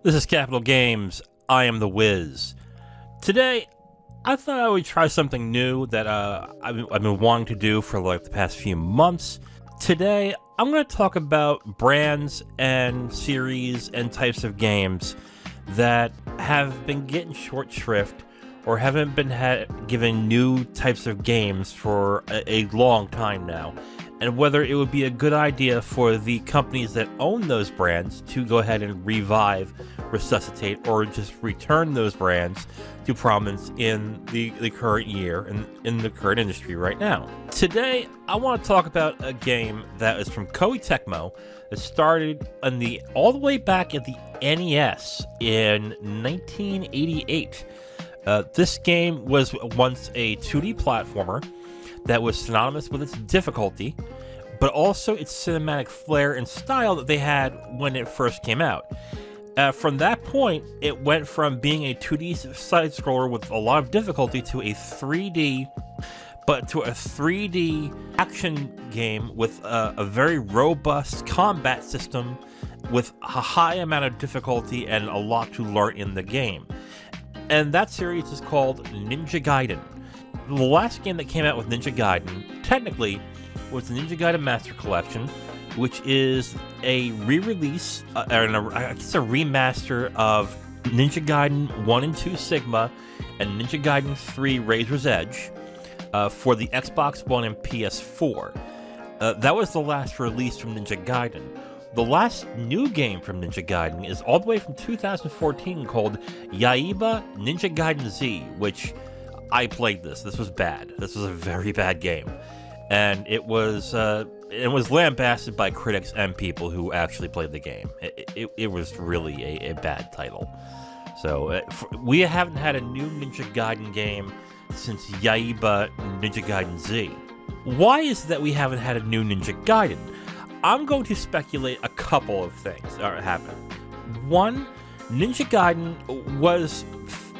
This is Capital Games. I am the Wiz. Today, I thought I would try something new that I've been wanting to do for like the past few months. Today, I'm going to talk about brands and series and types of games that have been getting short shrift or haven't been given new types of games for a long time now, and whether it would be a good idea for the companies that own those brands to go ahead and revive, resuscitate, or just return those brands to prominence in the current year and in the current industry right now. Today, I want to talk about a game that is from Koei Tecmo that started all the way back at the NES in 1988. This game was once a 2D platformer that was synonymous with its difficulty, but also its cinematic flair and style that they had when it first came out. From that point, it went from being a 2D side-scroller with a lot of difficulty to a 3D action game with a very robust combat system with a high amount of difficulty and a lot to learn in the game. And that series is called Ninja Gaiden. The last game that came out with Ninja Gaiden, technically, was the Ninja Gaiden Master Collection, which is a re-release, I guess a remaster of Ninja Gaiden 1 and 2 Sigma and Ninja Gaiden 3 Razor's Edge for the Xbox One and PS4. That was the last release from Ninja Gaiden. The last new game from Ninja Gaiden is all the way from 2014 called Yaiba Ninja Gaiden Z, which I played this. This was bad. This was a very bad game. And it was lambasted by critics and people who actually played the game. It was really a bad title. So we haven't had a new Ninja Gaiden game since Yaiba Ninja Gaiden Z. Why is it that we haven't had a new Ninja Gaiden? I'm going to speculate a couple of things are happening. One, Ninja Gaiden was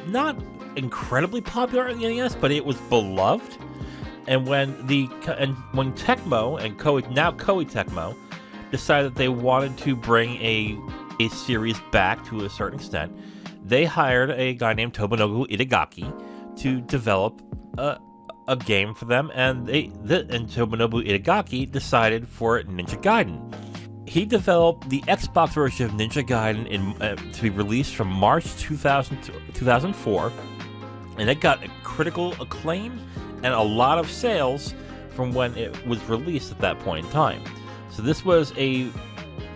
not incredibly popular in the NES, but it was beloved. And when Tecmo and Koei Tecmo decided that they wanted to bring a series back to a certain extent, they hired a guy named Tomonobu Itagaki to develop a game for them, and Tomonobu Itagaki decided for Ninja Gaiden. He developed the Xbox version of Ninja Gaiden to be released from March 2004, and it got a critical acclaim and a lot of sales from when it was released at that point in time. So this was a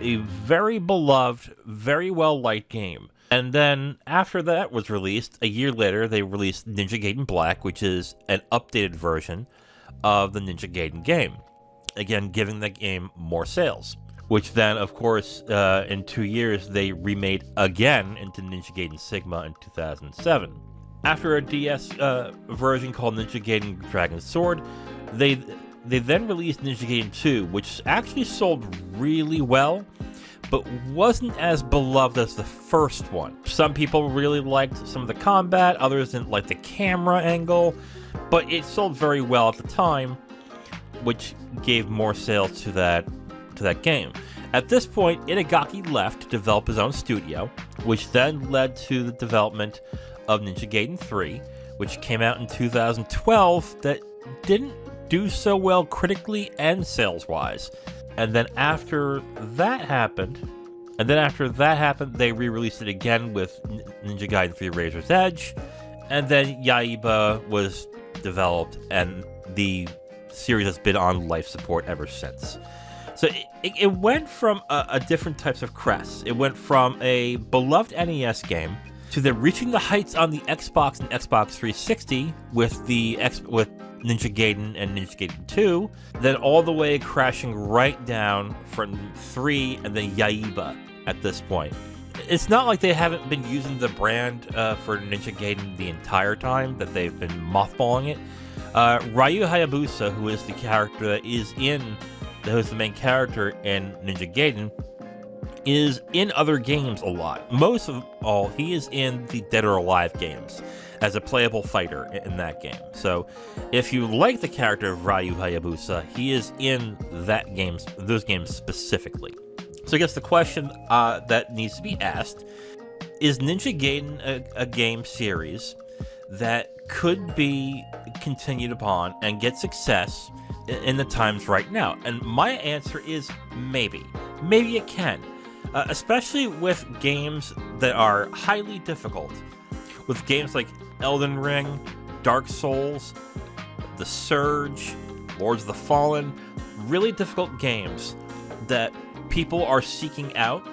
very beloved, very well-liked game. And then after that was released, a year later, they released Ninja Gaiden Black, which is an updated version of the Ninja Gaiden game. Again, giving the game more sales. Which then, of course, in 2 years, they remade again into Ninja Gaiden Sigma in 2007. After a DS version called Ninja Gaiden Dragon Sword, they then released Ninja Gaiden 2, which actually sold really well, but wasn't as beloved as the first one. Some people really liked some of the combat, others didn't like the camera angle, but it sold very well at the time, which gave more sales to that game. At this point, Itagaki left to develop his own studio, which then led to the development of Ninja Gaiden 3, which came out in 2012 that didn't do so well critically and sales-wise. And then after that happened, they re-released it again with Ninja Gaiden 3 Razor's Edge, and then Yaiba was developed, and the series has been on life support ever since. So it went from a different types of crests. It went from a beloved NES game to then reaching the heights on the Xbox and Xbox 360 with Ninja Gaiden and Ninja Gaiden 2, then all the way crashing right down from 3 and then Yaiba at this point. It's not like they haven't been using the brand for Ninja Gaiden the entire time that they've been mothballing it. Ryu Hayabusa, who is the main character in Ninja Gaiden, is in other games a lot. Most of all, he is in the Dead or Alive games as a playable fighter in that game. So if you like the character of Ryu Hayabusa, he is in those games specifically. So I guess the question that needs to be asked Is Ninja Gaiden a game series that could be continued upon and get success in the times right now? And my answer is maybe. Maybe it can. Especially with games that are highly difficult. With games like Elden Ring, Dark Souls, The Surge, Lords of the Fallen, really difficult games that people are seeking out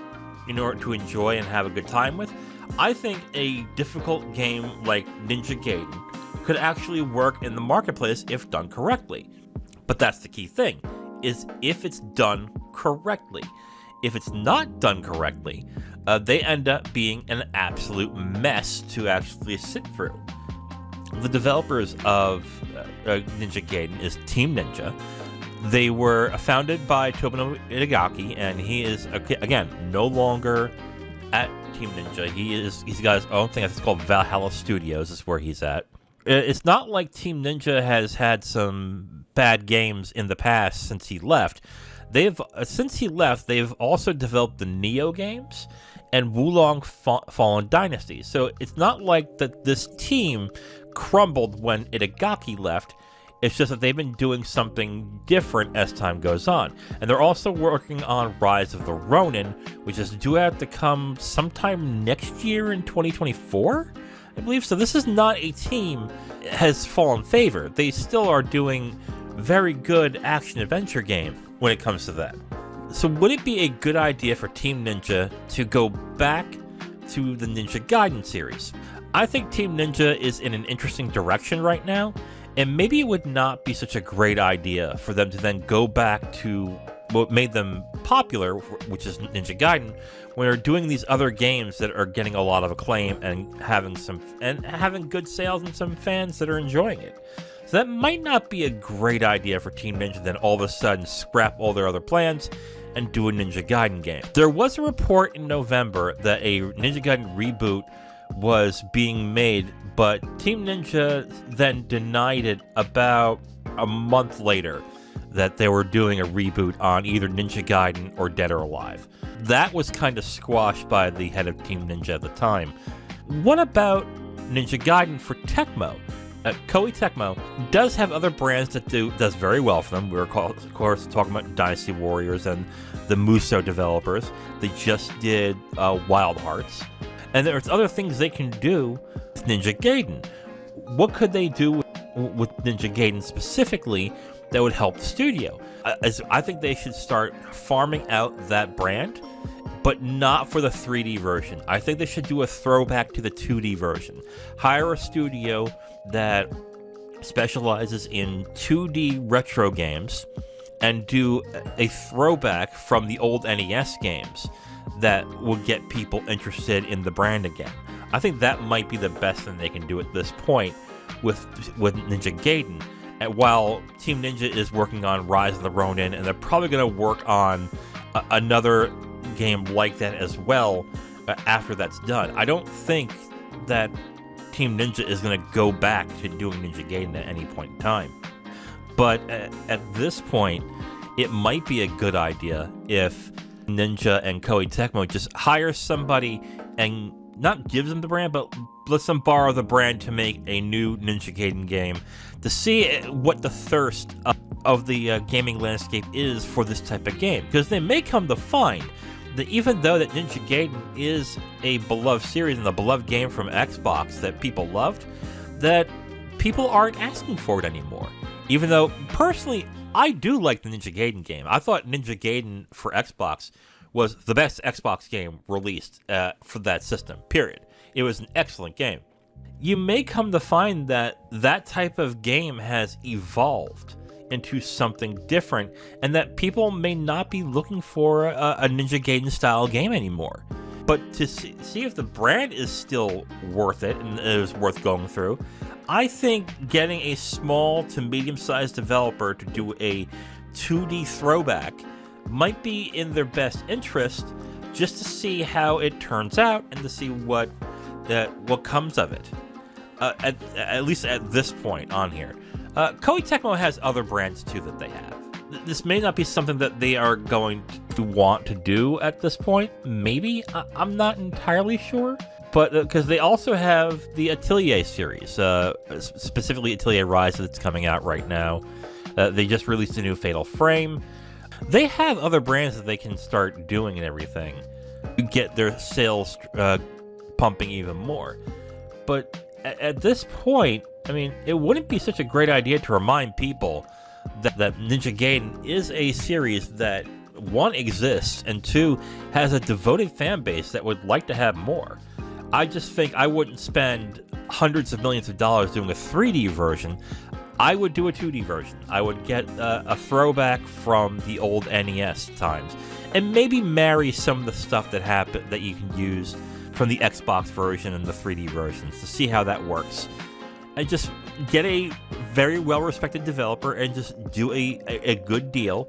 in order to enjoy and have a good time with. I think a difficult game like Ninja Gaiden could actually work in the marketplace if done correctly. But that's the key thing, is if it's done correctly. If it's not done correctly, they end up being an absolute mess to actually sit through. The developers of Ninja Gaiden is Team Ninja. They were founded by Tomono Itagaki, and he is, again, no longer at Team Ninja. He's got his own thing. It's called Valhalla Studios is where he's at. It's not like Team Ninja has had some bad games in the past since he left. Since he left, they've also developed the Neo games and Wulong Fallen Dynasty. So it's not like that this team crumbled when Itagaki left. It's just that they've been doing something different as time goes on. And they're also working on Rise of the Ronin, which is due out to come sometime next year in 2024, I believe. So this is not a team that has fallen favor. They still are doing very good action-adventure games when it comes to that. So would it be a good idea for Team Ninja to go back to the Ninja Gaiden series? I think Team Ninja is in an interesting direction right now, and maybe it would not be such a great idea for them to then go back to what made them popular, which is Ninja Gaiden, when they're doing these other games that are getting a lot of acclaim and having good sales and some fans that are enjoying it. So that might not be a great idea for Team Ninja, then all of a sudden scrap all their other plans and do a Ninja Gaiden game. There was a report in November that a Ninja Gaiden reboot was being made, but Team Ninja then denied it about a month later that they were doing a reboot on either Ninja Gaiden or Dead or Alive. That was kind of squashed by the head of Team Ninja at the time. What about Ninja Gaiden for Tecmo? Koei Tecmo does have other brands that does very well for them. We're of course talking about Dynasty Warriors and the Musou developers. They just did Wild Hearts. And there's other things they can do with Ninja Gaiden. What could they do with Ninja Gaiden specifically that would help the studio? I think they should start farming out that brand, but not for the 3D version. I think they should do a throwback to the 2D version. Hire a studio that specializes in 2D retro games and do a throwback from the old NES games that will get people interested in the brand again. I think that might be the best thing they can do at this point with Ninja Gaiden. And while Team Ninja is working on Rise of the Ronin, and they're probably going to work on another game like that as well after that's done. I don't think that Team Ninja is going to go back to doing Ninja Gaiden at any point in time. But at this point, it might be a good idea if Ninja and Koei Tecmo just hire somebody and not gives them the brand, but lets them borrow the brand to make a new Ninja Gaiden game to see what the thirst of the gaming landscape is for this type of game. Because they may come to find that even though that Ninja Gaiden is a beloved series and a beloved game from Xbox that people loved, that people aren't asking for it anymore. Even though, personally, I do like the Ninja Gaiden game. I thought Ninja Gaiden for Xbox was the best Xbox game released for that system, period. It was an excellent game. You may come to find that that type of game has evolved into something different, and that people may not be looking for a Ninja Gaiden style game anymore. But to see if the brand is still worth it and is worth going through, I think getting a small to medium-sized developer to do a 2D throwback might be in their best interest, just to see how it turns out and to see what comes of it. At least at this point on here. Koei Tecmo has other brands too that they have. This may not be something that they are going to want to do at this point. Maybe. I'm not entirely sure. But because they also have the Atelier series, specifically Atelier Rise that's coming out right now. They just released a new Fatal Frame. They have other brands that they can start doing and everything to get their sales pumping even more. But at this point, I mean, it wouldn't be such a great idea to remind people that Ninja Gaiden is a series that, one, exists, and two, has a devoted fan base that would like to have more. I just think I wouldn't spend hundreds of millions of dollars doing a 3D version. I would do a 2D version. I would get a throwback from the old NES times, and maybe marry some of the stuff that happened that you can use from the Xbox version and the 3D versions to see how that works. And just get a very well-respected developer and just do a good deal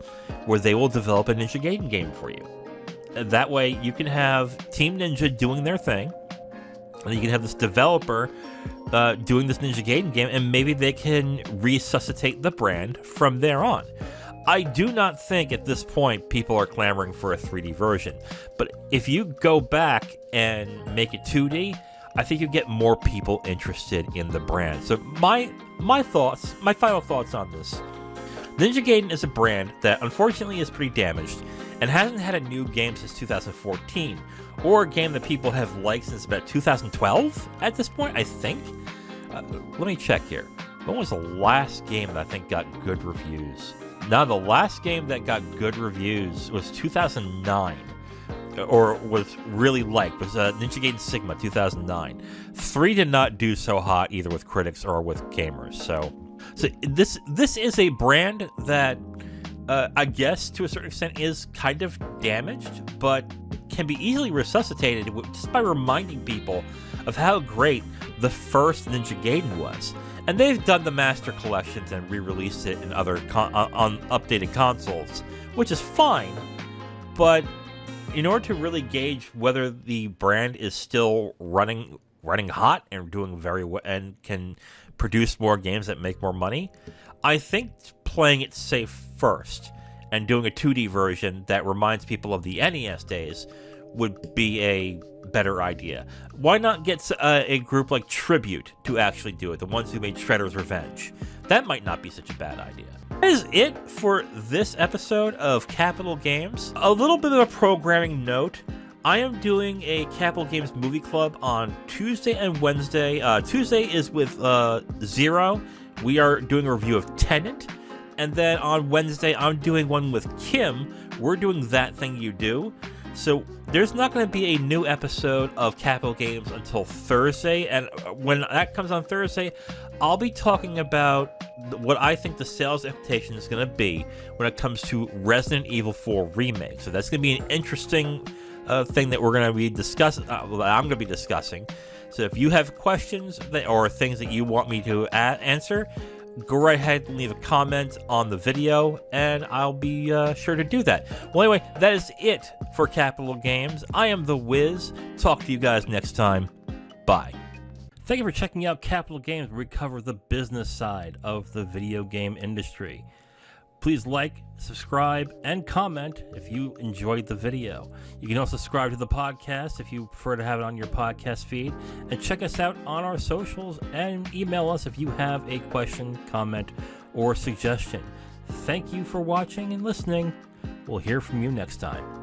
where they will develop a Ninja Gaiden game for you. And that way you can have Team Ninja doing their thing, and you can have this developer doing this Ninja Gaiden game, and maybe they can resuscitate the brand from there on. I do not think at this point people are clamoring for a 3D version, but if you go back and make it 2D, I think you get more people interested in the brand. So my final thoughts on this. Ninja Gaiden is a brand that unfortunately is pretty damaged and hasn't had a new game since 2014, or a game that people have liked since about 2012 at this point, I think. Let me check here. When was the last game that I think got good reviews? Now, the last game that got good reviews was 2009, or was really liked, was Ninja Gaiden Sigma 2009. 3 did not do so hot either with critics or with gamers. So this is a brand that I guess to a certain extent is kind of damaged, but can be easily resuscitated just by reminding people of how great the first Ninja Gaiden was. And they've done the Master Collections and re-released it in other on updated consoles, which is fine, but in order to really gauge whether the brand is still running hot and doing very well and can produce more games that make more money, I think playing it safe first and doing a 2D version that reminds people of the NES days would be a better idea. Why not get a group like Tribute to actually do it, the ones who made Shredder's Revenge? That might not be such a bad idea. That is it for this episode of Capital Games. A little bit of a programming note. I am doing a Capital Games movie club on Tuesday and Wednesday. Tuesday is with Zero. We are doing a review of Tenet. And then on Wednesday, I'm doing one with Kim. We're doing That Thing You Do. So there's not going to be a new episode of Capital Games until Thursday, and when that comes on Thursday, I'll be talking about what I think the sales expectation is going to be when it comes to Resident Evil 4 Remake. So that's going to be an interesting thing that we're going to be discussing. I'm going to be discussing. So if you have questions or things that you want me to answer, go right ahead and leave a comment on the video, and I'll be sure to do that. Well, anyway, that is it for Capital Games. I am The Wiz. Talk to you guys next time. Bye. Thank you for checking out Capital Games, where we cover the business side of the video game industry. Please like, subscribe, and comment if you enjoyed the video. You can also subscribe to the podcast if you prefer to have it on your podcast feed. And check us out on our socials and email us if you have a question, comment, or suggestion. Thank you for watching and listening. We'll hear from you next time.